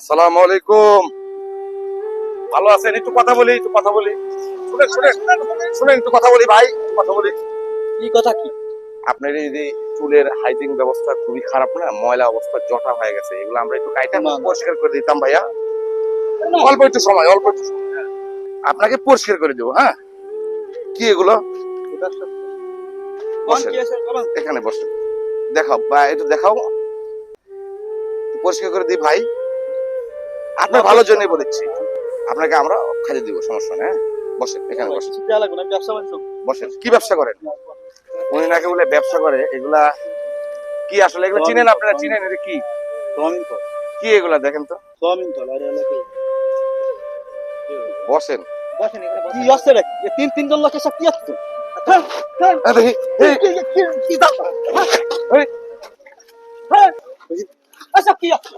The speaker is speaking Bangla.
আসসালামু আলাইকুম। ভালো আছেন? একটু কথা বলি, একটু কথা বলি। শুনেন শুনেন শুনেন, একটু কথা বলি ভাই, একটু কথা বলি। কি কথা কি? আপনার এই যে চুলের হাইজিন ব্যবস্থা খুবই খারাপ না? ময়লা অবস্থা, জটা হয়ে গেছে, এগুলো আমরা একটু কাইটা না, না। পরিষ্কার করে দিতাম ভাইয়া। অল্প একটু সময়, অল্প একটু সময়, হ্যাঁ। আপনাকে পরিষ্কার করে দেবো, হ্যাঁ। কি এগুলো? বসেন, এখানে বসেন। দেখাও বা একটু দেখাও, পরিষ্কার করে দিই ভাই। আপনার ভালোর জন্যই বলেছি, আপনাকে আমরা খাইয়ে দিব, সমস্যা নেই, হ্যাঁ। বসেন, এখানে বসেন, বসেন। কি ব্যবসা করেন? উনি নাকি বলে ব্যবসা করে। এগুলা কি আসলে? এগুলো চিনেন আপনারা? চিনেন এটা কি? কি এগুলা দেখেন তো। বসেন। কি আছে রে? তিন জন লোক এসব কি আছে? দেখি কি দাও? এই, এসব কি আছে?